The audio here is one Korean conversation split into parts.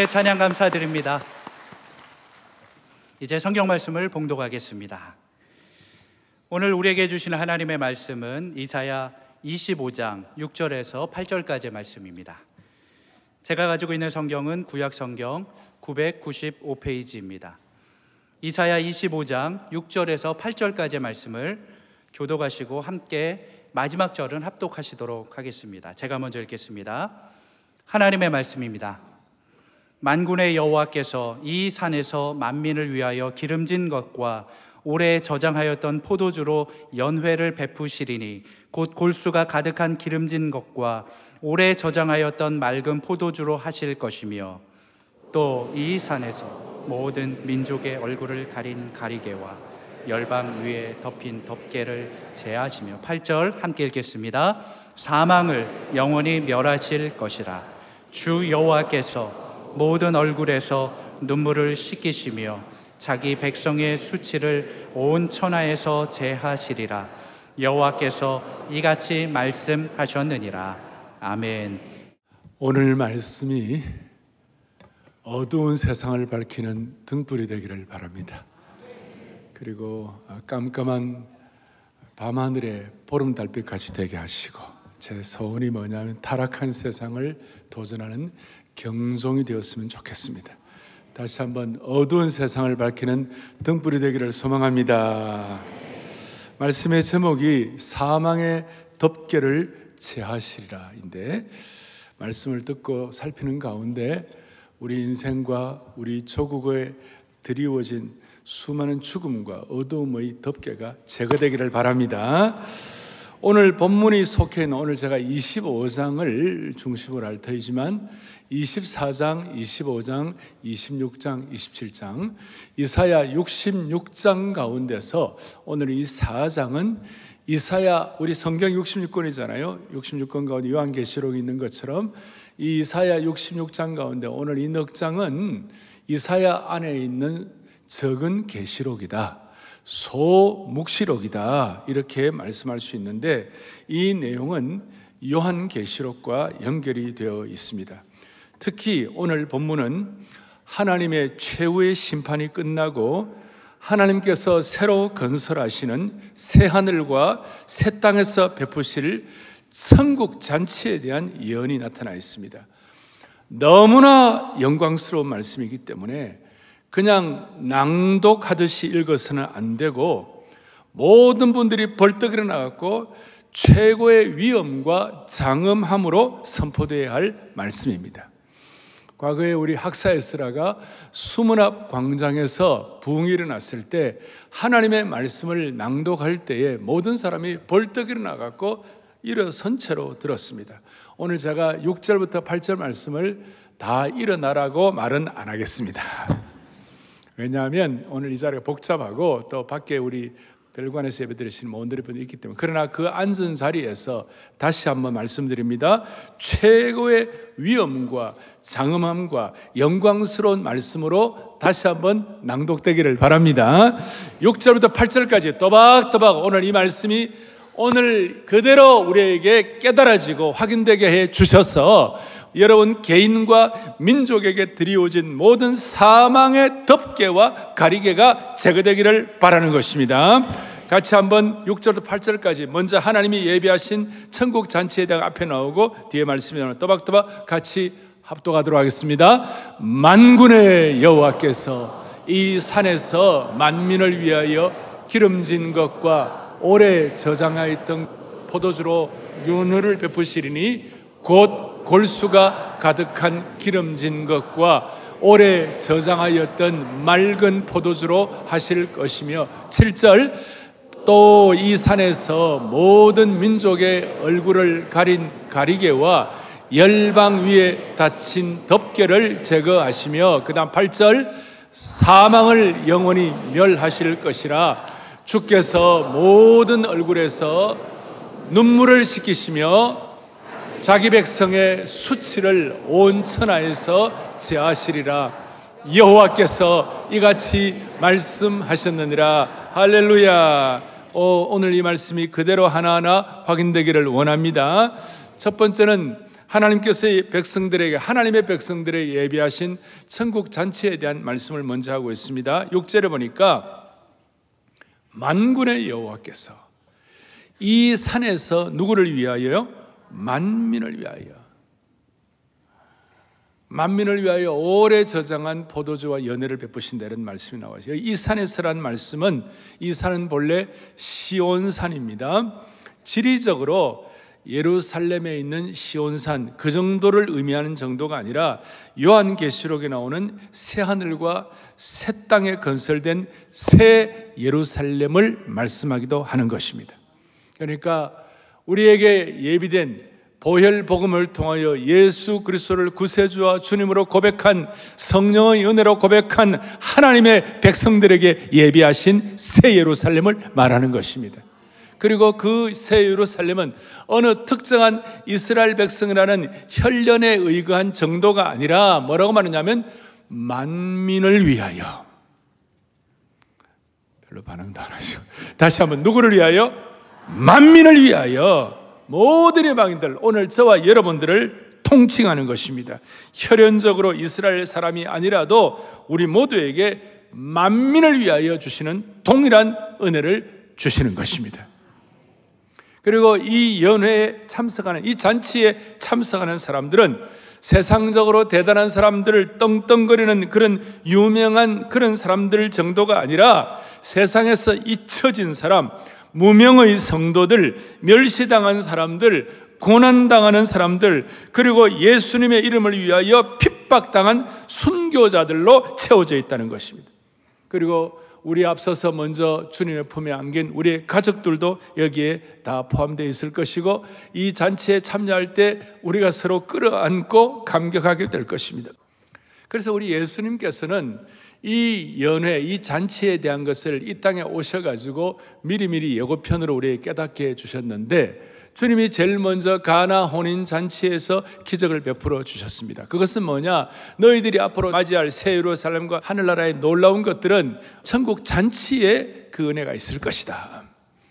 찬양 감사드립니다. 이제 성경 말씀을 봉독하겠습니다. 오늘 우리에게 주시는 하나님의 말씀은 이사야 25장 6절에서 8절까지의 말씀입니다. 제가 가지고 있는 성경은 구약 성경 995페이지입니다. 이사야 25장 6절에서 8절까지의 말씀을 교독하시고 함께 마지막 절은 합독하시도록 하겠습니다. 제가 먼저 읽겠습니다. 하나님의 말씀입니다. 만군의 여호와께서 이 산에서 만민을 위하여 기름진 것과 오래 저장하였던 포도주로 연회를 베푸시리니 곧 골수가 가득한 기름진 것과 오래 저장하였던 맑은 포도주로 하실 것이며 또 이 산에서 모든 민족의 얼굴을 가린 가리개와 열방 위에 덮인 덮개를 제하시며 8절 함께 읽겠습니다. 사망을 영원히 멸하실 것이라. 주 여호와께서 모든 얼굴에서 눈물을 씻기시며 자기 백성의 수치를 온 천하에서 제하시리라. 여호와께서 이같이 말씀하셨느니라. 아멘. 오늘 말씀이 어두운 세상을 밝히는 등불이 되기를 바랍니다. 그리고 깜깜한 밤하늘에 보름달빛같이 되게 하시고, 제 소원이 뭐냐면 타락한 세상을 도전하는 경종이 되었으면 좋겠습니다. 다시 한번 어두운 세상을 밝히는 등불이 되기를 소망합니다. 말씀의 제목이 사망의 덮개를 제하시리라인데, 말씀을 듣고 살피는 가운데 우리 인생과 우리 조국에 드리워진 수많은 죽음과 어두움의 덮개가 제거되기를 바랍니다. 오늘 본문이 속해 있는, 오늘 제가 25장을 중심으로 할 터이지만 24장, 25장, 26장, 27장, 이사야 66장 가운데서 오늘 이 4장은 이사야, 우리 성경 66권이잖아요. 66권 가운데 요한계시록이 있는 것처럼 이 이사야 66장 가운데 오늘 이 넉 장은 이사야 안에 있는 적은 계시록이다, 소묵시록이다, 이렇게 말씀할 수 있는데, 이 내용은 요한계시록과 연결이 되어 있습니다. 특히 오늘 본문은 하나님의 최후의 심판이 끝나고 하나님께서 새로 건설하시는 새 하늘과 새 땅에서 베푸실 천국 잔치에 대한 예언이 나타나 있습니다. 너무나 영광스러운 말씀이기 때문에 그냥 낭독하듯이 읽어서는 안 되고, 모든 분들이 벌떡 일어나갖고 최고의 위엄과 장엄함으로 선포되어야 할 말씀입니다. 과거에 우리 학사 에스라가 수문 앞 광장에서 부흥이 일어났을 때 하나님의 말씀을 낭독할 때에 모든 사람이 벌떡 일어나갖고 일어선 채로 들었습니다. 오늘 제가 6절부터 8절 말씀을 다 일어나라고 말은 안 하겠습니다. 왜냐하면 오늘 이 자리가 복잡하고 또 밖에 우리 별관에서 예배드리시는 모든 분들이 있기 때문에. 그러나 그 앉은 자리에서 다시 한번 말씀드립니다. 최고의 위엄과 장엄함과 영광스러운 말씀으로 다시 한번 낭독되기를 바랍니다. 6절부터 8절까지 또박또박 오늘 이 말씀이 오늘 그대로 우리에게 깨달아지고 확인되게 해 주셔서 여러분 개인과 민족에게 드리워진 모든 사망의 덮개와 가리개가 제거되기를 바라는 것입니다. 같이 한번 6절부터 8절까지 먼저 하나님이 예비하신 천국 잔치에 대한 앞에 나오고 뒤에 말씀이 나오는 또박또박 같이 합독하도록 하겠습니다. 만군의 여호와께서 이 산에서 만민을 위하여 기름진 것과 오래 저장하였던 포도주로 연회를 베푸시리니 곧 골수가 가득한 기름진 것과 오래 저장하였던 맑은 포도주로 하실 것이며 7절 또 이 산에서 모든 민족의 얼굴을 가린 가리개와 열방 위에 닫힌 덮개를 제거하시며 그 다음 8절 사망을 영원히 멸하실 것이라. 주께서 모든 얼굴에서 눈물을 씻기시며 자기 백성의 수치를 온 천하에서 제하시리라. 여호와께서 이같이 말씀하셨느니라. 할렐루야. 오늘 이 말씀이 그대로 하나하나 확인되기를 원합니다. 첫 번째는 하나님께서 백성들에게, 하나님의 백성들에게 예비하신 천국 잔치에 대한 말씀을 먼저 하고 있습니다. 6절에 보니까 만군의 여호와께서 이 산에서 누구를 위하여요? 만민을 위하여, 만민을 위하여 오래 저장한 포도주와 연회를 베푸신다는 말씀이 나와요. 이 산에서란 말씀은, 이 산은 본래 시온산입니다. 지리적으로 예루살렘에 있는 시온산, 그 정도를 의미하는 정도가 아니라 요한계시록에 나오는 새 하늘과 새 땅에 건설된 새 예루살렘을 말씀하기도 하는 것입니다. 그러니까 우리에게 예비된 보혈 복음을 통하여 예수 그리스도를 구세주와 주님으로 고백한, 성령의 은혜로 고백한 하나님의 백성들에게 예비하신 새 예루살렘을 말하는 것입니다. 그리고 그 새 예루살렘은 어느 특정한 이스라엘 백성이라는 혈연에 의거한 정도가 아니라 뭐라고 말하냐면 만민을 위하여. 별로 반응도 안 하시고, 다시 한번 누구를 위하여? 만민을 위하여. 모든 이방인들, 오늘 저와 여러분들을 통칭하는 것입니다. 혈연적으로 이스라엘 사람이 아니라도 우리 모두에게 만민을 위하여 주시는 동일한 은혜를 주시는 것입니다. 그리고 이 연회에 참석하는, 이 잔치에 참석하는 사람들은 세상적으로 대단한 사람들을 떵떵거리는 그런 유명한 그런 사람들 정도가 아니라 세상에서 잊혀진 사람, 무명의 성도들, 멸시당한 사람들, 고난당하는 사람들, 그리고 예수님의 이름을 위하여 핍박당한 순교자들로 채워져 있다는 것입니다. 그리고 우리 앞서서 먼저 주님의 품에 안긴 우리의 가족들도 여기에 다 포함되어 있을 것이고, 이 잔치에 참여할 때 우리가 서로 끌어안고 감격하게 될 것입니다. 그래서 우리 예수님께서는 이 연회, 이 잔치에 대한 것을 이 땅에 오셔가지고 미리미리 예고편으로 우리에게 깨닫게 해주셨는데, 주님이 제일 먼저 가나 혼인 잔치에서 기적을 베풀어 주셨습니다. 그것은 뭐냐? 너희들이 앞으로 맞이할 새 예루살렘과 하늘나라의 놀라운 것들은 천국 잔치에 그 은혜가 있을 것이다.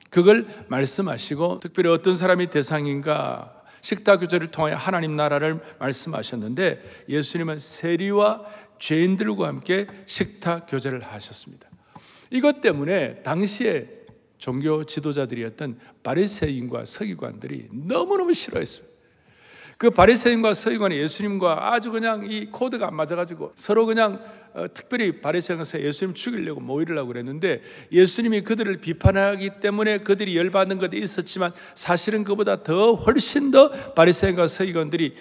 그걸 말씀하시고, 특별히 어떤 사람이 대상인가? 식탁교제를 통하여 하나님 나라를 말씀하셨는데, 예수님은 세리와 죄인들과 함께 식탁교제를 하셨습니다. 이것 때문에 당시에 종교 지도자들이었던 바리새인과 서기관들이 너무너무 싫어했어요. 그 바리새인과 서기관이 예수님과 아주 그냥 이 코드가 안 맞아가지고 서로 그냥 특별히 바리새인에서 예수님 죽이려고 모이려고 그랬는데, 예수님이 그들을 비판하기 때문에 그들이 열받는 것도 있었지만, 사실은 그보다 더 훨씬 더 바리새인과 서기관들이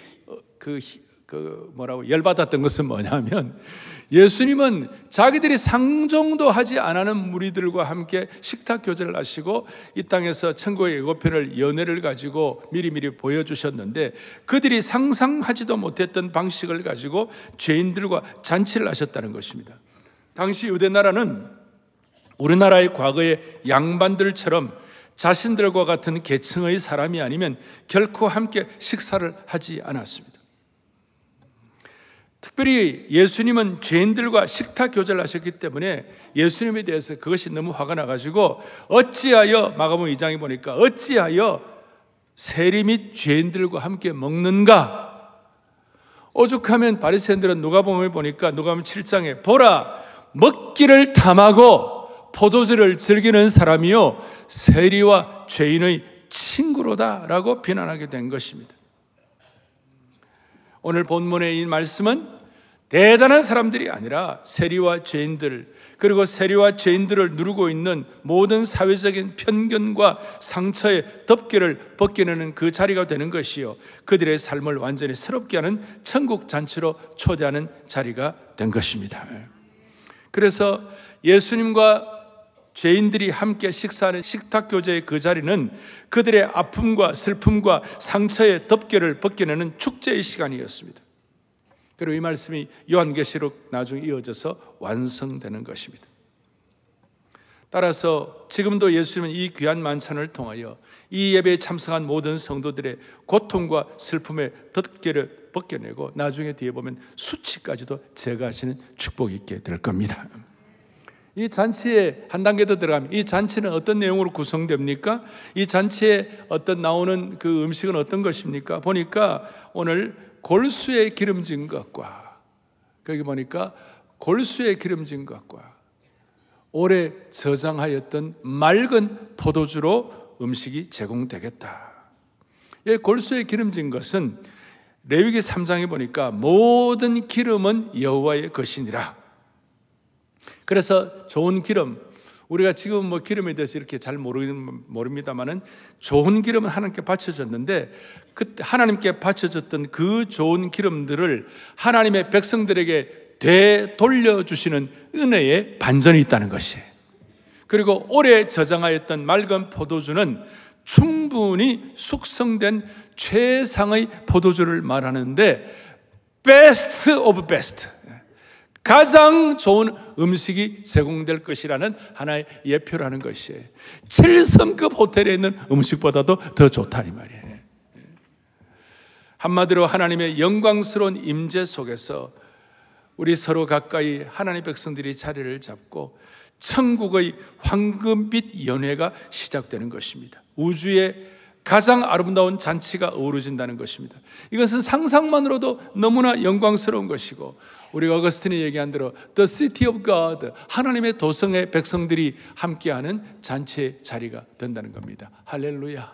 열받았던 것은 뭐냐면, 예수님은 자기들이 상종도 하지 않은 무리들과 함께 식탁 교제를 하시고 이 땅에서 천국의 예고편을, 연회를 가지고 미리미리 보여주셨는데, 그들이 상상하지도 못했던 방식을 가지고 죄인들과 잔치를 하셨다는 것입니다. 당시 유대 나라는 우리나라의 과거의 양반들처럼 자신들과 같은 계층의 사람이 아니면 결코 함께 식사를 하지 않았습니다. 특별히 예수님은 죄인들과 식탁 교제를 하셨기 때문에 예수님에 대해서 그것이 너무 화가 나가지고, 어찌하여, 마가복음 2장에 보니까 어찌하여 세리 및 죄인들과 함께 먹는가? 오죽하면 바리새인들은 누가복음에 보니까, 누가복음 7장에 보라, 먹기를 탐하고 포도주를 즐기는 사람이요 세리와 죄인의 친구로다라고 비난하게 된 것입니다. 오늘 본문의 이 말씀은 대단한 사람들이 아니라 세리와 죄인들, 그리고 세리와 죄인들을 누르고 있는 모든 사회적인 편견과 상처의 덮개를 벗겨내는 그 자리가 되는 것이요, 그들의 삶을 완전히 새롭게 하는 천국 잔치로 초대하는 자리가 된 것입니다. 그래서 예수님과 죄인들이 함께 식사하는 식탁 교제의 그 자리는 그들의 아픔과 슬픔과 상처의 덮개를 벗겨내는 축제의 시간이었습니다. 그리고 이 말씀이 요한계시록 나중에 이어져서 완성되는 것입니다. 따라서 지금도 예수님은 이 귀한 만찬을 통하여 이 예배에 참석한 모든 성도들의 고통과 슬픔의 덮개를 벗겨내고, 나중에 뒤에 보면 수치까지도 제거하시는 축복이 있게 될 겁니다. 이 잔치에 한 단계 더 들어가면 이 잔치는 어떤 내용으로 구성됩니까? 이 잔치에 어떤 나오는 그 음식은 어떤 것입니까? 보니까 오늘 골수에 기름진 것과, 거기 보니까 골수에 기름진 것과 오래 저장하였던 맑은 포도주로 음식이 제공되겠다. 이 골수에 기름진 것은 레위기 3장에 보니까 모든 기름은 여호와의 것이니라. 그래서 좋은 기름, 우리가 지금 뭐 기름에 대해서 이렇게 잘 모릅니다만은 좋은 기름은 하나님께 바쳐졌는데 그 하나님께 바쳐졌던 그 좋은 기름들을 하나님의 백성들에게 되돌려주시는 은혜의 반전이 있다는 것이에요. 그리고 오래 저장하였던 맑은 포도주는 충분히 숙성된 최상의 포도주를 말하는데 best of best, 가장 좋은 음식이 제공될 것이라는 하나의 예표라는 것이에요. 7성급 호텔에 있는 음식보다도 더 좋다 이 말이에요. 한마디로 하나님의 영광스러운 임재 속에서 우리 서로 가까이 하나님의 백성들이 자리를 잡고 천국의 황금빛 연회가 시작되는 것입니다. 우주의 가장 아름다운 잔치가 어우러진다는 것입니다. 이것은 상상만으로도 너무나 영광스러운 것이고, 우리가 어거스틴이 얘기한 대로 The City of God, 하나님의 도성의 백성들이 함께하는 잔치의 자리가 된다는 겁니다. 할렐루야.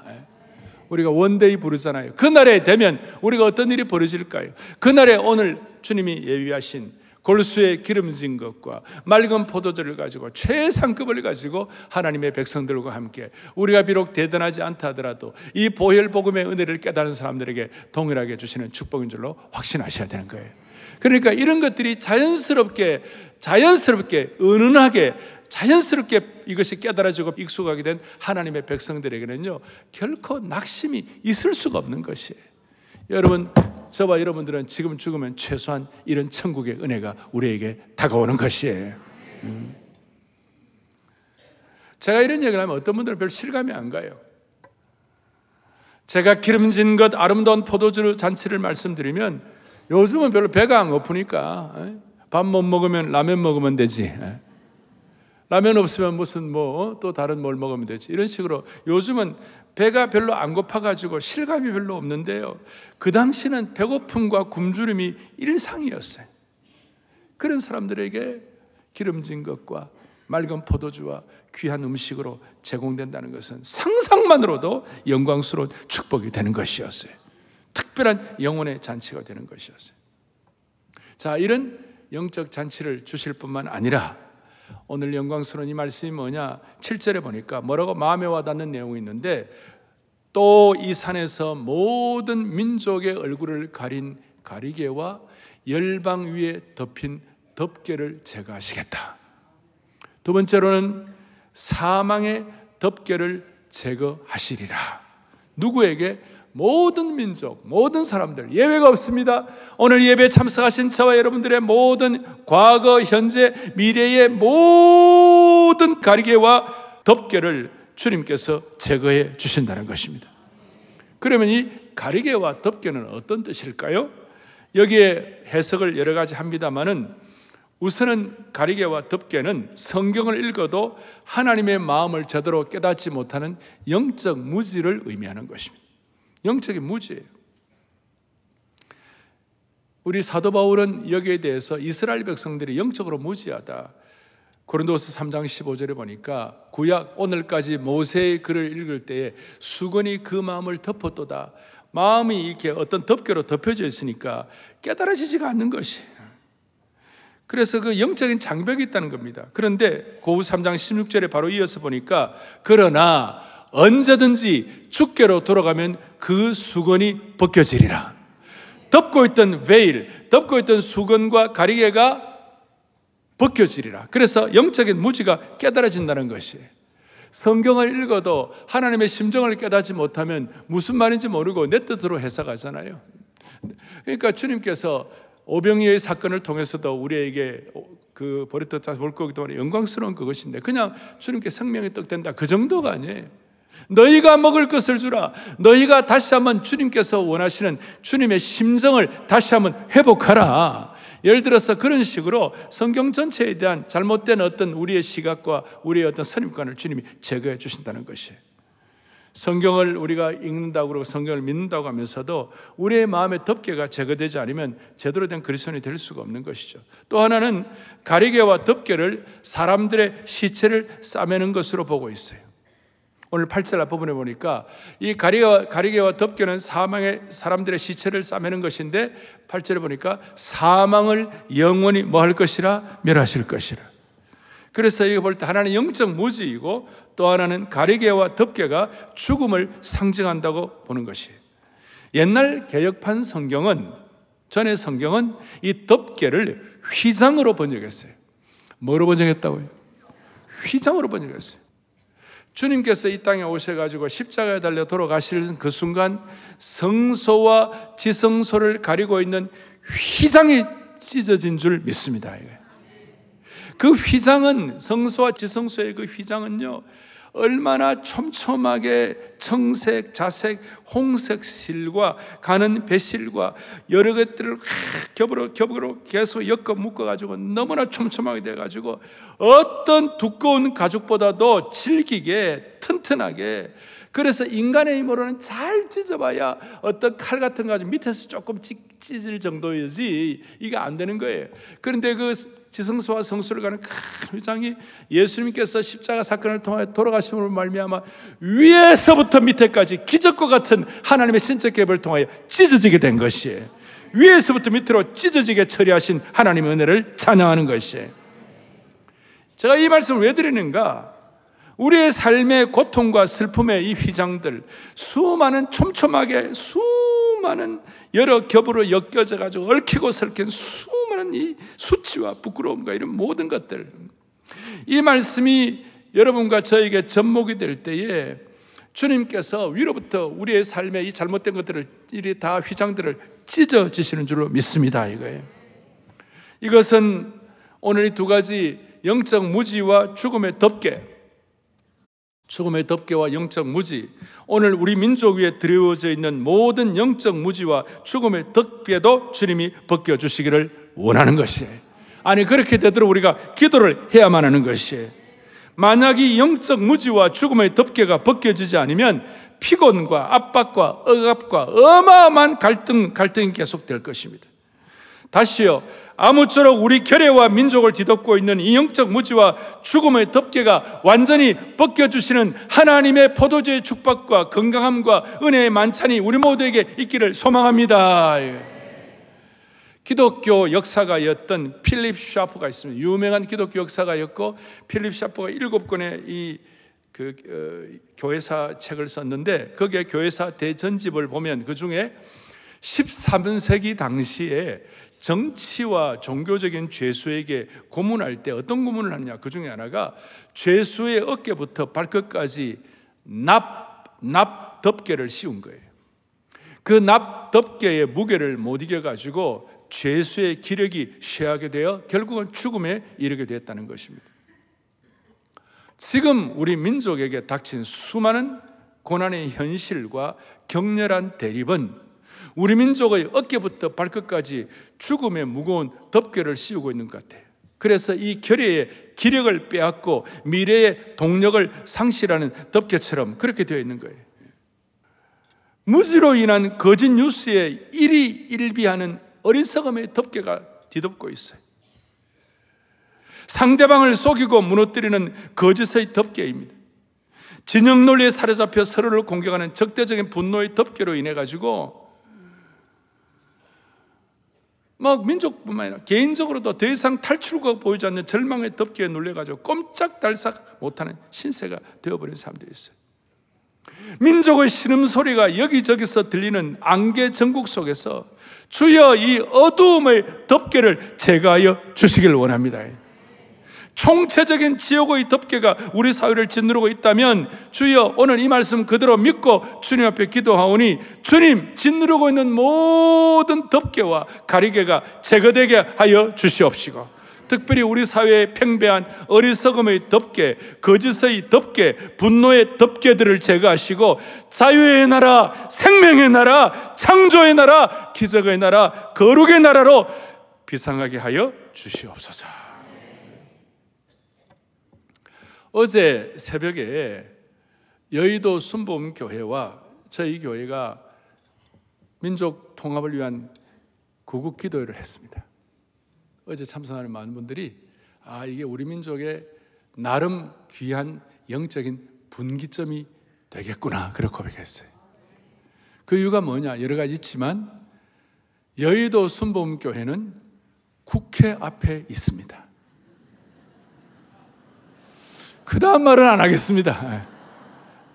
우리가 원데이 부르잖아요. 그날에 되면 우리가 어떤 일이 벌어질까요? 그날에 오늘 주님이 예비하신 골수에 기름진 것과 맑은 포도주를 가지고 최상급을 가지고 하나님의 백성들과 함께, 우리가 비록 대단하지 않다 하더라도 이 보혈 복음의 은혜를 깨달은 사람들에게 동일하게 주시는 축복인 줄로 확신하셔야 되는 거예요. 그러니까 이런 것들이 자연스럽게 은은하게 자연스럽게 이것이 깨달아지고 익숙하게 된 하나님의 백성들에게는요, 결코 낙심이 있을 수가 없는 것이에요. 여러분, 저와 여러분들은 지금 죽으면 최소한 이런 천국의 은혜가 우리에게 다가오는 것이에요. 제가 이런 얘기를 하면 어떤 분들은 별 실감이 안 가요. 제가 기름진 것 아름다운 포도주 잔치를 말씀드리면 요즘은 별로 배가 안 고프니까 밥 못 먹으면 라면 먹으면 되지, 라면 없으면 무슨 또 다른 뭘 먹으면 되지, 이런 식으로 요즘은 배가 별로 안 고파가지고 실감이 별로 없는데요, 그 당시는 배고픔과 굶주림이 일상이었어요. 그런 사람들에게 기름진 것과 맑은 포도주와 귀한 음식으로 제공된다는 것은 상상만으로도 영광스러운 축복이 되는 것이었어요. 특별한 영혼의 잔치가 되는 것이었어요. 자, 이런 영적 잔치를 주실 뿐만 아니라 오늘 영광스러운 이 말씀이 뭐냐, 7절에 보니까 뭐라고 마음에 와닿는 내용이 있는데, 또 이 산에서 모든 민족의 얼굴을 가린 가리개와 열방 위에 덮인 덮개를 제거하시겠다. 두 번째로는 사망의 덮개를 제거하시리라. 누구에게? 모든 민족, 모든 사람들, 예외가 없습니다. 오늘 예배에 참석하신 저와 여러분들의 모든 과거, 현재, 미래의 모든 가리개와 덮개를 주님께서 제거해 주신다는 것입니다. 그러면 이 가리개와 덮개는 어떤 뜻일까요? 여기에 해석을 여러 가지 합니다만은, 우선은 가리개와 덮개는 성경을 읽어도 하나님의 마음을 제대로 깨닫지 못하는 영적 무지를 의미하는 것입니다. 영적인 무지예요. 우리 사도 바울은 여기에 대해서 이스라엘 백성들이 영적으로 무지하다, 고린도서 3장 15절에 보니까 구약 오늘까지 모세의 글을 읽을 때에 수건이 그 마음을 덮었도다. 마음이 이렇게 어떤 덮개로 덮여져 있으니까 깨달아지지가 않는 것이. 그래서 그 영적인 장벽이 있다는 겁니다. 그런데 고우 3장 16절에 바로 이어서 보니까 그러나 언제든지 주께로 돌아가면 그 수건이 벗겨지리라. 덮고 있던 베일, 덮고 있던 수건과 가리개가 벗겨지리라. 그래서 영적인 무지가 깨달아진다는 것이에요. 성경을 읽어도 하나님의 심정을 깨닫지 못하면 무슨 말인지 모르고 내 뜻으로 해석하잖아요. 그러니까 주님께서 오병이어의 사건을 통해서도 우리에게 그 버리떡 물고기 동안에 영광스러운 그것인데, 그냥 주님께 생명의 떡 된다 그 정도가 아니에요. 너희가 먹을 것을 주라. 너희가 다시 한번 주님께서 원하시는 주님의 심정을 다시 한번 회복하라. 예를 들어서 그런 식으로 성경 전체에 대한 잘못된 어떤 우리의 시각과 우리의 어떤 선입관을 주님이 제거해 주신다는 것이에요. 성경을 우리가 읽는다고 그러고 성경을 믿는다고 하면서도 우리의 마음의 덮개가 제거되지 않으면 제대로 된 그리스도인이 될 수가 없는 것이죠. 또 하나는 가리개와 덮개를 사람들의 시체를 싸매는 것으로 보고 있어요. 오늘 8절 앞부분에 보니까 이 가리개와 덮개는 사람들의 시체를 싸매는 것인데 8절에 보니까 사망을 영원히 뭐 할 것이라? 멸하실 것이라. 그래서 이거 볼 때 하나는 영적 무지이고 또 하나는 가리개와 덮개가 죽음을 상징한다고 보는 것이에요. 옛날 개역판 성경은, 전의 성경은 이 덮개를 휘장으로 번역했어요. 뭐로 번역했다고요? 휘장으로 번역했어요. 주님께서 이 땅에 오셔가지고 십자가에 달려 돌아가실 그 순간 성소와 지성소를 가리고 있는 휘장이 찢어진 줄 믿습니다. 그 휘장은, 성소와 지성소의 그 휘장은요, 얼마나 촘촘하게 청색, 자색, 홍색 실과 가는 배실과 여러 것들을 겹으로 계속 엮어 묶어가지고 너무나 촘촘하게 돼가지고 어떤 두꺼운 가죽보다도 질기게 튼튼하게, 그래서 인간의 힘으로는 잘 찢어봐야 어떤 칼 같은 가죽 밑에서 조금 찢을 정도이지 이게 안 되는 거예요. 그런데 그 지성소와 성소를 가는 큰 휘장이 예수님께서 십자가 사건을 통해 돌아가심으로 말미암아 위에서부터 밑에까지 기적과 같은 하나님의 신적 계획을 통하여 찢어지게 된 것이에요. 위에서부터 밑으로 찢어지게 처리하신 하나님의 은혜를 찬양하는 것이에요. 제가 이 말씀을 왜 드리는가? 우리의 삶의 고통과 슬픔의 이 휘장들, 수많은 촘촘하게 수많은 여러 겹으로 엮여져 가지고 얽히고 설킨 수많은 이 수치와 부끄러움과 이런 모든 것들, 이 말씀이 여러분과 저에게 접목이 될 때에 주님께서 위로부터 우리의 삶의 이 잘못된 것들을, 이 다 휘장들을 찢어지시는 줄로 믿습니다. 이거예요. 이것은 오늘 이 두 가지 영적 무지와 죽음의 덮개, 죽음의 덮개와 영적 무지, 오늘 우리 민족 위에 드리워져 있는 모든 영적 무지와 죽음의 덮개도 주님이 벗겨주시기를 원하는 것이에요. 아니, 그렇게 되도록 우리가 기도를 해야만 하는 것이에요. 만약 이 영적 무지와 죽음의 덮개가 벗겨지지 않으면 피곤과 압박과 억압과 어마어마한 갈등이 계속될 것입니다. 다시요, 아무쪼록 우리 교회와 민족을 뒤덮고 있는 이 영적 무지와 죽음의 덮개가 완전히 벗겨주시는 하나님의 포도주의 축복과 건강함과 은혜의 만찬이 우리 모두에게 있기를 소망합니다. 기독교 역사가였던 필립 샤프가 있습니다. 유명한 기독교 역사가였고, 필립 샤프가 7권의 이 교회사 책을 썼는데, 거기에 교회사 대전집을 보면 그 중에 13세기 당시에 정치와 종교적인 죄수에게 고문할 때 어떤 고문을 하느냐, 그 중에 하나가 죄수의 어깨부터 발끝까지 납 덮개를 씌운 거예요. 그 납 덮개의 무게를 못 이겨가지고 죄수의 기력이 쇠하게 되어 결국은 죽음에 이르게 되었다는 것입니다. 지금 우리 민족에게 닥친 수많은 고난의 현실과 격렬한 대립은 우리 민족의 어깨부터 발끝까지 죽음의 무거운 덮개를 씌우고 있는 것 같아요. 그래서 이 결의의 기력을 빼앗고 미래의 동력을 상실하는 덮개처럼 그렇게 되어 있는 거예요. 무지로 인한 거짓 뉴스에 일희일비하는 어리석음의 덮개가 뒤덮고 있어요. 상대방을 속이고 무너뜨리는 거짓의 덮개입니다. 진영 논리에 사로잡혀 서로를 공격하는 적대적인 분노의 덮개로 인해 가지고 민족뿐만 아니라 개인적으로도 더 이상 탈출구가 보이지 않는 절망의 덮개에 눌려가지고 꼼짝달싹 못하는 신세가 되어버린 사람들이 있어요. 민족의 신음소리가 여기저기서 들리는 안개 전국 속에서 주여 이 어두움의 덮개를 제거하여 주시기를 원합니다. 총체적인 지옥의 덮개가 우리 사회를 짓누르고 있다면 주여 오늘 이 말씀 그대로 믿고 주님 앞에 기도하오니 주님, 짓누르고 있는 모든 덮개와 가리개가 제거되게 하여 주시옵시고, 특별히 우리 사회의 팽배한 어리석음의 덮개, 거짓의 덮개, 분노의 덮개들을 제거하시고 자유의 나라, 생명의 나라, 창조의 나라, 기적의 나라, 거룩의 나라로 비상하게 하여 주시옵소서. 어제 새벽에 여의도 순복음교회와 저희 교회가 민족 통합을 위한 구국 기도회를 했습니다. 어제 참석하는 많은 분들이 이게 우리 민족의 나름 귀한 영적인 분기점이 되겠구나, 그렇게 고백했어요. 그 이유가 뭐냐, 여러 가지 있지만 여의도 순복음교회는 국회 앞에 있습니다. 그 다음 말은 안 하겠습니다.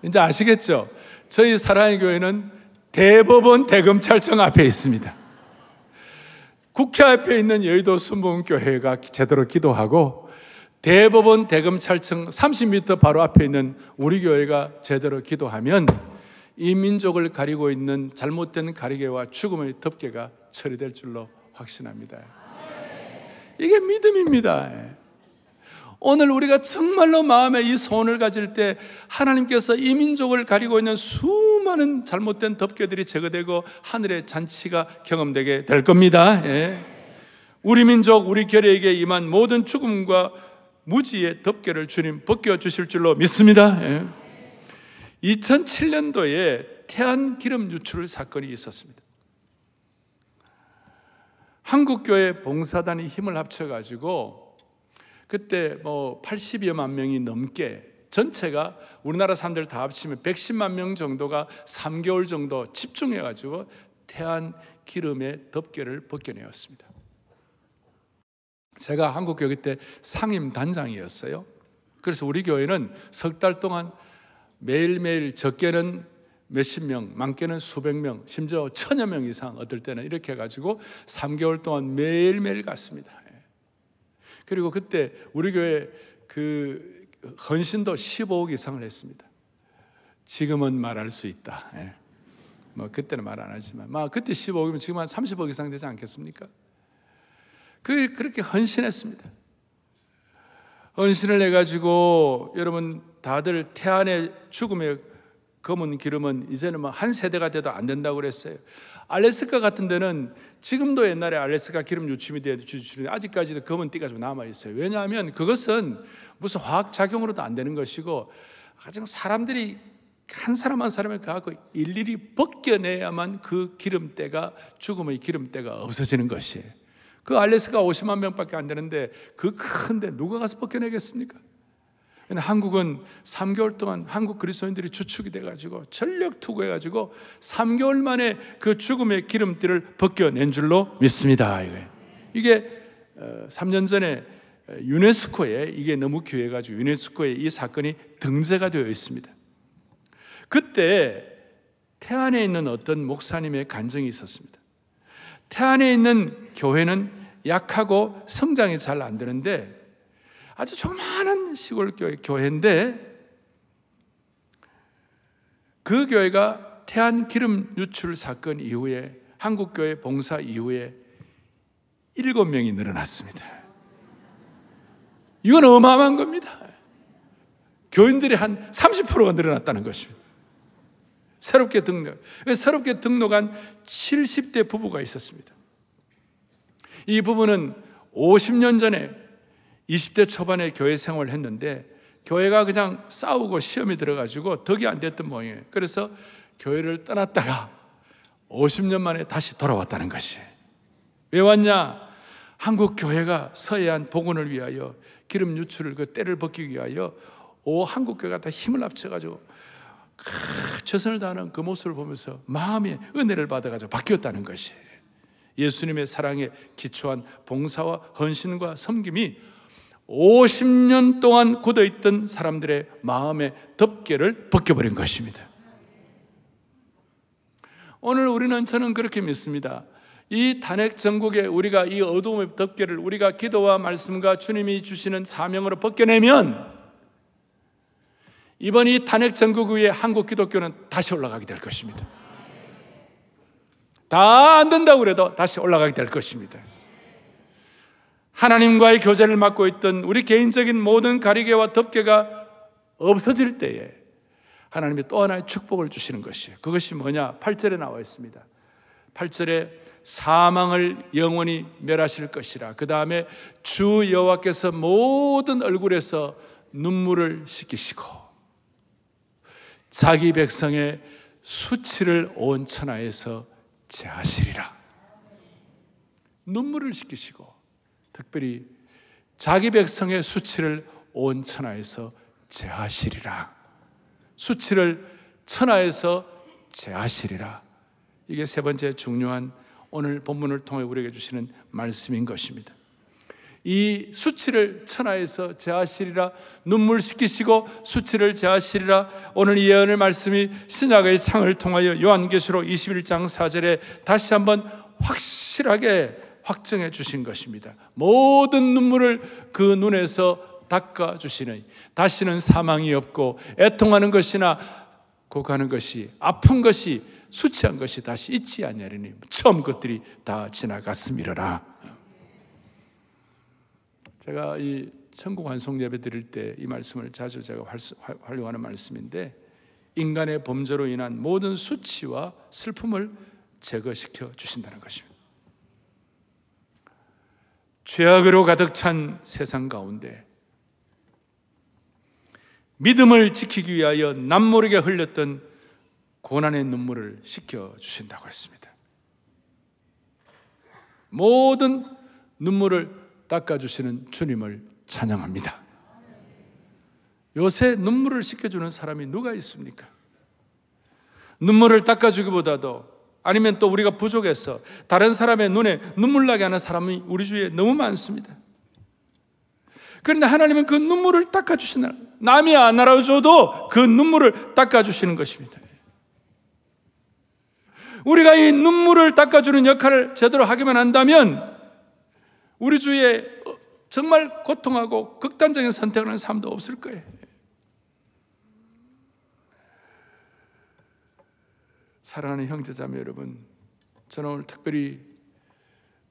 이제 아시겠죠? 저희 사랑의 교회는 대법원 대검찰청 앞에 있습니다. 국회 앞에 있는 여의도 순복음교회가 제대로 기도하고 대법원 대검찰청 30m 바로 앞에 있는 우리 교회가 제대로 기도하면 이 민족을 가리고 있는 잘못된 가리개와 죽음의 덮개가 처리될 줄로 확신합니다. 이게 믿음입니다. 오늘 우리가 정말로 마음에 이 소원을 가질 때 하나님께서 이 민족을 가리고 있는 수많은 잘못된 덮개들이 제거되고 하늘의 잔치가 경험되게 될 겁니다. 우리 민족, 우리 결의에게 임한 모든 죽음과 무지의 덮개를 주님 벗겨주실 줄로 믿습니다. 2007년도에 태안 기름 유출 사건이 있었습니다. 한국교회 봉사단이 힘을 합쳐가지고 그때 80여만 명이 넘게, 전체가 우리나라 사람들 다 합치면 110만 명 정도가 3개월 정도 집중해가지고 태안 기름의 덮개를 벗겨내었습니다. 제가 한국교회 때 상임단장이었어요. 그래서 우리 교회는 석 달 동안 매일매일 적게는 몇십 명, 많게는 수백 명, 심지어 1000여 명 이상, 어떨 때는 이렇게 해가지고 3개월 동안 매일매일 갔습니다. 그리고 그때 우리 교회 그 헌신도 15억 이상을 했습니다. 지금은 말할 수 있다. 그때는 말 안 하지만, 그때 15억이면 지금 한 30억 이상 되지 않겠습니까? 그렇게 헌신했습니다. 헌신을 해가지고 여러분 다들 태안의 죽음의 검은 기름은 이제는 한 세대가 돼도 안 된다고 그랬어요. 알래스카 같은 데는 지금도 옛날에 알래스카 기름 유출이 되는데 아직까지도 검은 띠가 좀 남아 있어요. 왜냐하면 그것은 무슨 화학 작용으로도 안 되는 것이고, 가장 사람들이 한 사람 한 사람을 갖고 일일이 벗겨내야만 그 기름때가, 죽음의 기름때가 없어지는 것이에요. 그 알래스카 50만 명밖에 안 되는데 그 큰데 누가 가서 벗겨내겠습니까? 한국은 3개월 동안 한국 그리스도인들이 주축이 돼가지고 전력 투구해가지고 3개월 만에 그 죽음의 기름띠를 벗겨낸 줄로 믿습니다. 이게 3년 전에 유네스코에 이게 너무 귀해가지고 유네스코에 이 사건이 등재가 되어 있습니다. 그때 태안에 있는 어떤 목사님의 간증이 있었습니다. 태안에 있는 교회는 약하고 성장이 잘 안 되는데 아주 조그마한 시골 교회인데, 그 교회가 태안 기름 유출 사건 이후에, 한국교회 봉사 이후에 7명이 늘어났습니다. 이건 어마어마한 겁니다. 교인들이 한 30%가 늘어났다는 것입니다. 새롭게 등록한 70대 부부가 있었습니다. 이 부부는 50년 전에 20대 초반에 교회 생활을 했는데 교회가 그냥 싸우고 시험이 들어가지고 덕이 안 됐던 모양이에요. 그래서 교회를 떠났다가 50년 만에 다시 돌아왔다는 것이에요. 왜 왔냐? 한국 교회가 서해안 복원을 위하여 기름 유출을 그 때를 벗기기 위하여 한국 교회가 다 힘을 합쳐가지고 최선을 다하는 그 모습을 보면서 마음의 은혜를 받아가지고 바뀌었다는 것이에요. 예수님의 사랑에 기초한 봉사와 헌신과 섬김이 50년 동안 굳어있던 사람들의 마음의 덮개를 벗겨버린 것입니다. 오늘 저는 그렇게 믿습니다. 이 탄핵 전국에 우리가 이 어두움의 덮개를 우리가 기도와 말씀과 주님이 주시는 사명으로 벗겨내면 이번 이 탄핵 전국 위에 한국 기독교는 다시 올라가게 될 것입니다. 다 안 된다고 그래도 다시 올라가게 될 것입니다. 하나님과의 교제를 맡고 있던 우리 개인적인 모든 가리개와 덮개가 없어질 때에 하나님이 또 하나의 축복을 주시는 것이에요. 그것이 뭐냐? 8절에 나와 있습니다. 8절에 사망을 영원히 멸하실 것이라. 그 다음에 주 여호와께서 모든 얼굴에서 눈물을 씻기시고 자기 백성의 수치를 온 천하에서 제하시리라. 눈물을 씻기시고 특별히 자기 백성의 수치를 온 천하에서 제하시리라. 수치를 천하에서 제하시리라. 이게 세 번째 중요한 오늘 본문을 통해 우리에게 주시는 말씀인 것입니다. 이 수치를 천하에서 제하시리라, 눈물 씻기시고 수치를 제하시리라. 오늘 이 예언의 말씀이 신약의 창을 통하여 요한계시록 21장 4절에 다시 한번 확실하게 확정해 주신 것입니다. 모든 눈물을 그 눈에서 닦아주시는, 다시는 사망이 없고 애통하는 것이나 고가는 것이, 아픈 것이, 수치한 것이 다시 있지 아니하리니 처음 것들이 다 지나갔음이로라. 제가 이 천국 환송 예배 드릴 때 이 말씀을 자주 제가 활용하는 말씀인데, 인간의 범죄로 인한 모든 수치와 슬픔을 제거시켜 주신다는 것입니다. 죄악으로 가득 찬 세상 가운데 믿음을 지키기 위하여 남모르게 흘렸던 고난의 눈물을 씻겨 주신다고 했습니다. 모든 눈물을 닦아주시는 주님을 찬양합니다. 요새 눈물을 씻겨주는 사람이 누가 있습니까? 눈물을 닦아주기보다도, 아니면 또 우리가 부족해서 다른 사람의 눈에 눈물 나게 하는 사람이 우리 주위에 너무 많습니다. 그런데 하나님은 그 눈물을 닦아주시는, 남이 안 알아줘도 그 눈물을 닦아주시는 것입니다. 우리가 이 눈물을 닦아주는 역할을 제대로 하기만 한다면 우리 주위에 정말 고통하고 극단적인 선택을 하는 사람도 없을 거예요. 사랑하는 형제자매 여러분, 저는 오늘 특별히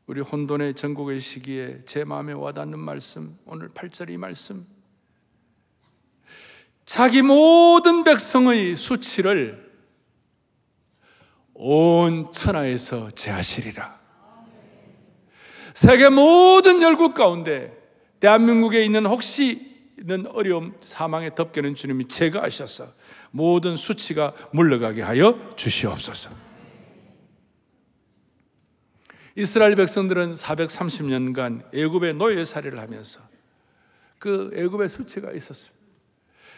우리 혼돈의 전국의 시기에 제 마음에 와닿는 말씀, 오늘 8절 이 말씀, 자기 모든 백성의 수치를 온 천하에서 제하시리라. 세계 모든 열국 가운데 대한민국에 있는 혹시 있는 어려움, 사망의 덮개는 주님이 제거하셔서 모든 수치가 물러가게 하여 주시옵소서. 이스라엘 백성들은 430년간 애굽의 노예살이를 하면서 그 애굽의 수치가 있었습니다.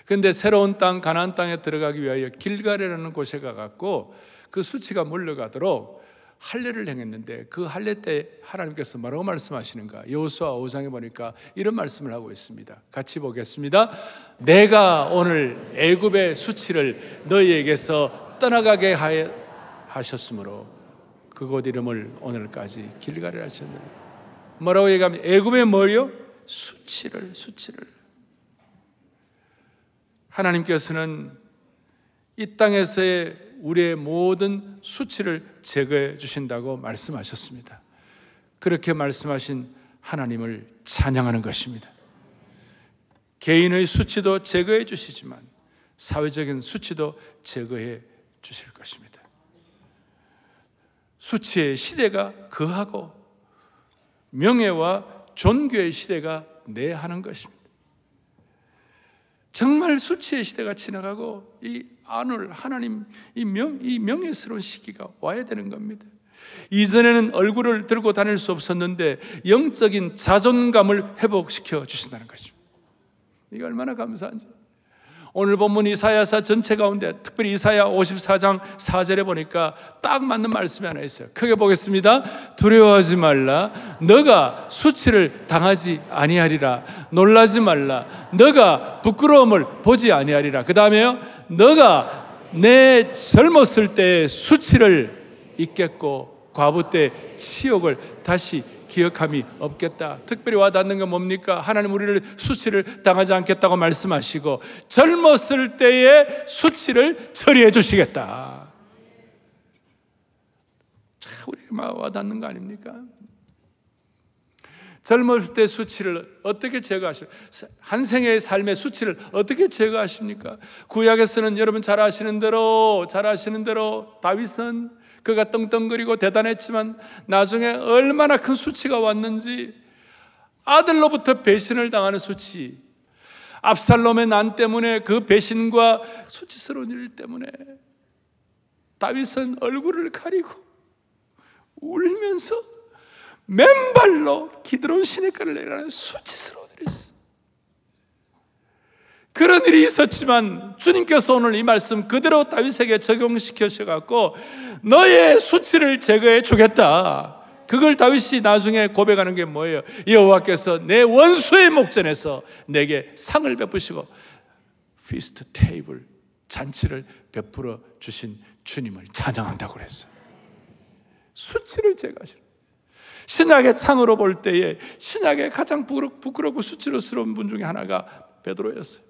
그런데 새로운 땅 가나안 땅에 들어가기 위하여 길갈이라는 곳에 가갖고 그 수치가 물러가도록 할례를 행했는데, 그 할례 때 하나님께서 뭐라고 말씀하시는가? 여호수아 5장에 보니까 이런 말씀을 하고 있습니다. 같이 보겠습니다. 내가 오늘 애굽의 수치를 너희에게서 떠나가게 하셨으므로 그곳 이름을 오늘까지 길갈이라 하셨느니라. 뭐라고 얘기하면 애굽의 뭐요? 수치를. 하나님께서는 이 땅에서의 우리의 모든 수치를 제거해 주신다고 말씀하셨습니다. 그렇게 말씀하신 하나님을 찬양하는 것입니다. 개인의 수치도 제거해 주시지만 사회적인 수치도 제거해 주실 것입니다. 수치의 시대가 거하고 명예와 존귀의 시대가 내하는 것입니다. 정말 수치의 시대가 지나가고 이 안을 하나님 이 명예스러운 시기가 와야 되는 겁니다. 이전에는 얼굴을 들고 다닐 수 없었는데 영적인 자존감을 회복시켜 주신다는 것입니다. 이게 얼마나 감사한지. 오늘 본문 이사야서 전체 가운데 특별히 이사야 54장 4절에 보니까 딱 맞는 말씀이 하나 있어요. 크게 보겠습니다. 두려워하지 말라. 너가 수치를 당하지 아니하리라. 놀라지 말라. 너가 부끄러움을 보지 아니하리라. 그 다음에요. 너가 내 젊었을 때의 수치를 잊겠고 과부 때 치욕을 다시 기억함이 없겠다. 특별히 와닿는 건 뭡니까? 하나님 우리를 수치를 당하지 않겠다고 말씀하시고 젊었을 때의 수치를 처리해 주시겠다. 참 우리에게 와닿는 거 아닙니까? 젊었을 때 수치를 어떻게 제거하십니까? 한 생애의 삶의 수치를 어떻게 제거하십니까? 구약에서는 여러분 잘 아시는 대로 다윗은 그가 떵떵거리고 대단했지만 나중에 얼마나 큰 수치가 왔는지, 아들로부터 배신을 당하는 수치, 압살롬의 난 때문에, 그 배신과 수치스러운 일 때문에 다윗은 얼굴을 가리고 울면서 맨발로 기드론 시냇가를 내려가는 수치스러운 일이 있어요. 그런 일이 있었지만 주님께서 오늘 이 말씀 그대로 다윗에게 적용시켜셔갖고 너의 수치를 제거해 주겠다. 그걸 다윗이 나중에 고백하는 게 뭐예요? 여호와께서 내 원수의 목전에서 내게 상을 베푸시고 피스트 테이블, 잔치를 베풀어 주신 주님을 찬양한다고 그랬어요. 수치를 제거하시는, 신약의 창으로 볼 때에 신약의 가장 부끄럽고 수치스러운 분 중에 하나가 베드로였어요.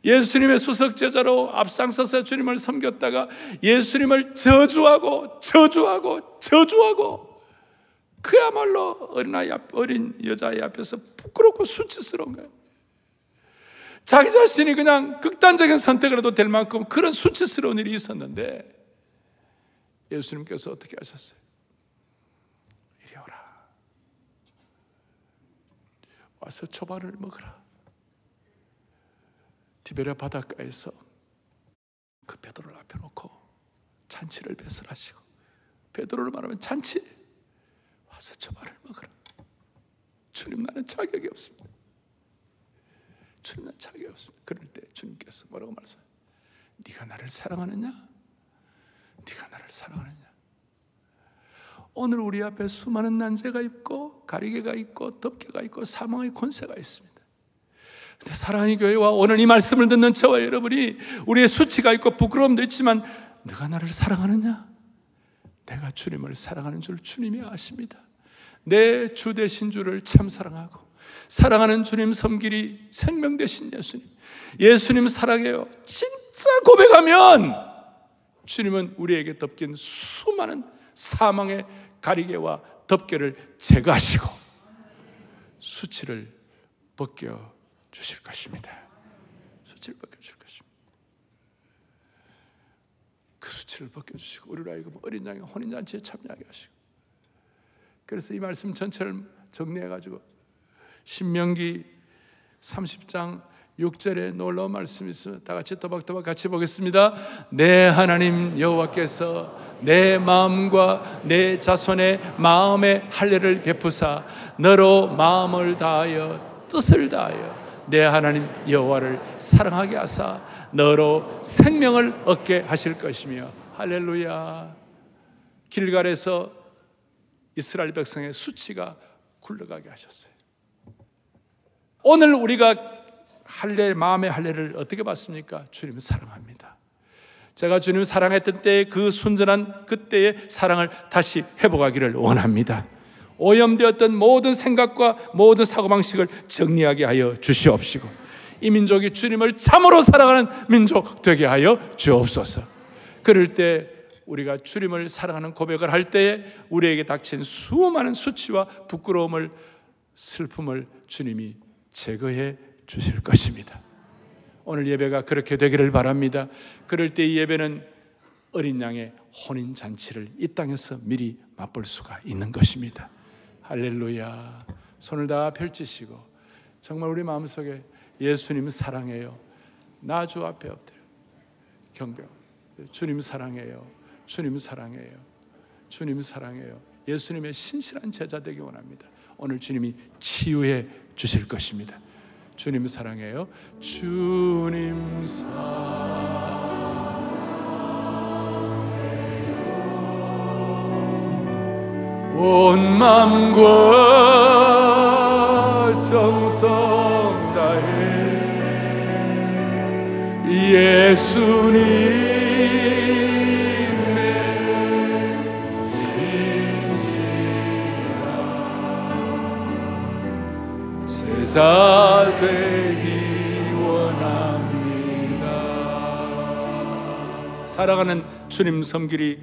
예수님의 수석 제자로 앞장서서 주님을 섬겼다가 예수님을 저주하고 그야말로 어린 여자의 앞에서 부끄럽고 수치스러운 거예요. 자기 자신이 그냥 극단적인 선택을 해도 될 만큼 그런 수치스러운 일이 있었는데 예수님께서 어떻게 하셨어요? 이리 오라, 와서 초밥을 먹으라. 디베랴 바닷가에서 그 베드로를 앞에 놓고 잔치를 배설하시고, 베드로를 말하면 잔치, 와서 초밥을 먹으라. 주님, 나는 자격이 없습니다. 주님, 나는 자격이 없습니다. 그럴 때 주님께서 뭐라고 말씀하세요? 네가 나를 사랑하느냐? 네가 나를 사랑하느냐? 오늘 우리 앞에 수많은 난제가 있고 가리개가 있고 덮개가 있고 사망의 권세가 있습니다. 근데 사랑의 교회와 오늘 이 말씀을 듣는 저와 여러분이 우리의 수치가 있고 부끄러움도 있지만 네가 나를 사랑하느냐? 내가 주님을 사랑하는 줄 주님이 아십니다. 내 주 되신 주를 참 사랑하고 사랑하는 주님 섬기리 생명 되신 예수님 사랑해요 진짜 고백하면 주님은 우리에게 덮긴 수많은 사망의 가리개와 덮개를 제거하시고 수치를 벗겨 주실 것입니다. 수치를 벗겨 주실 것입니다. 그 수치를 벗겨 주시고 우리로 하여금 어린 양의 혼인잔치에 참여하게 하시고, 그래서 이 말씀 전체를 정리해 가지고 신명기 30장 6절에 놀라운 말씀이 있습니다. 다 같이 또박또박 같이 보겠습니다. 내 하나님 여호와께서 내 마음과 내 자손의 마음의 할례를 베푸사 너로 마음을 다하여 뜻을 다하여 내 하나님 여호와를 사랑하게 하사 너로 생명을 얻게 하실 것이며. 할렐루야. 길갈에서 이스라엘 백성의 수치가 굴러가게 하셨어요. 오늘 우리가 마음의 할례를 어떻게 받습니까? 주님을 사랑합니다. 제가 주님을 사랑했던 때의 그 순전한 그때의 사랑을 다시 회복하기를 원합니다. 오염되었던 모든 생각과 모든 사고방식을 정리하게 하여 주시옵시고 이 민족이 주님을 참으로 사랑하는 민족 되게 하여 주옵소서. 그럴 때 우리가 주님을 사랑하는 고백을 할 때에 우리에게 닥친 수많은 수치와 부끄러움을, 슬픔을 주님이 제거해 주실 것입니다. 오늘 예배가 그렇게 되기를 바랍니다. 그럴 때 이 예배는 어린 양의 혼인잔치를 이 땅에서 미리 맛볼 수가 있는 것입니다. 할렐루야. 손을 다 펼치시고 정말 우리 마음속에 예수님 사랑해요. 나 주 앞에 엎드려 경배. 주님 사랑해요. 주님 사랑해요. 주님 사랑해요. 예수님의 신실한 제자 되기 원합니다. 오늘 주님이 치유해 주실 것입니다. 주님 사랑해요. 주님 온 마음과 정성 다해 예수님의 신실한 제자 되기 원합니다. 사랑하는 주님 섬기리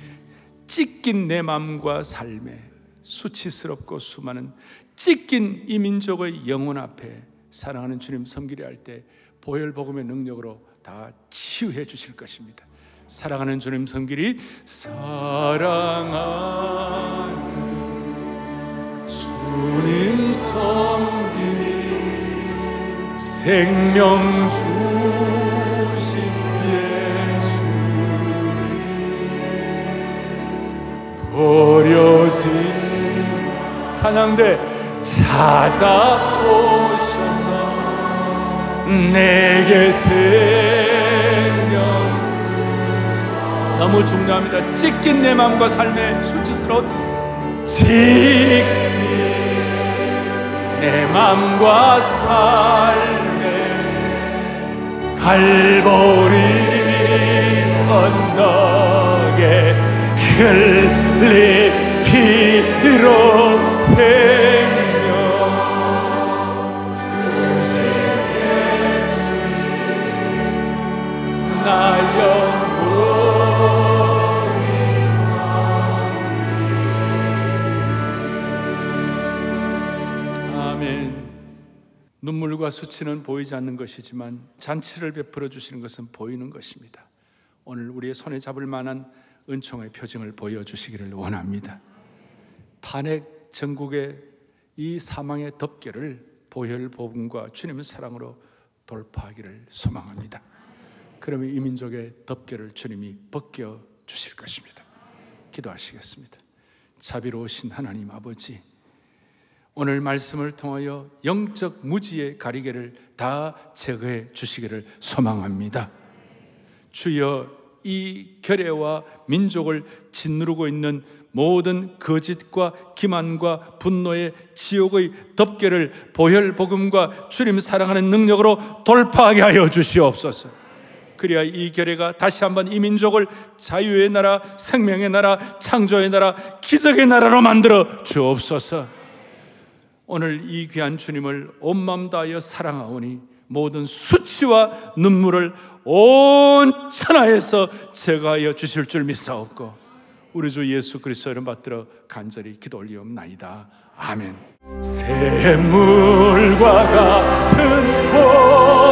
찢긴 내 마음과 삶에 수치스럽고 수많은 찢긴 이 민족의 영혼 앞에 사랑하는 주님 섬기려 할 때 보혈복음의 능력으로 다 치유해 주실 것입니다. 사랑하는 주님 섬기리. 사랑하는 주님 섬기리. 생명 주신 예수 버려진 찬양대 찾아오셔서 내게 생명. 너무 중요합니다. 찢긴 내 마음과 삶의 수치스러운 찢긴 내 마음과 삶의 갈보리 언덕에 흘린 피로 생명 주신 예수 나 영원히. 아멘. 눈물과 수치는 보이지 않는 것이지만 잔치를 베풀어 주시는 것은 보이는 것입니다. 오늘 우리의 손에 잡을 만한 은총의 표징을 보여주시기를 원합니다. 탄핵 전국의 이 사망의 덮개를 보혈복음과 주님의 사랑으로 돌파하기를 소망합니다. 그러면 이 민족의 덮개를 주님이 벗겨 주실 것입니다. 기도하시겠습니다. 자비로우신 하나님 아버지, 오늘 말씀을 통하여 영적 무지의 가리개를 다 제거해 주시기를 소망합니다. 주여, 이 결례와 민족을 짓누르고 있는 모든 거짓과 기만과 분노의 지옥의 덮개를 보혈복음과 주님 사랑하는 능력으로 돌파하게 하여 주시옵소서. 그래야 이 결례가 다시 한번 이 민족을 자유의 나라, 생명의 나라, 창조의 나라, 기적의 나라로 만들어 주옵소서. 오늘 이 귀한 주님을 온 마음 다하여 사랑하오니 모든 수치와 눈물을 온 천하에서 제거하여 주실 줄 믿사옵고 우리 주 예수 그리스도 이름 받들어 간절히 기도 올리옵나이다. 아멘. 샘물과 같은 보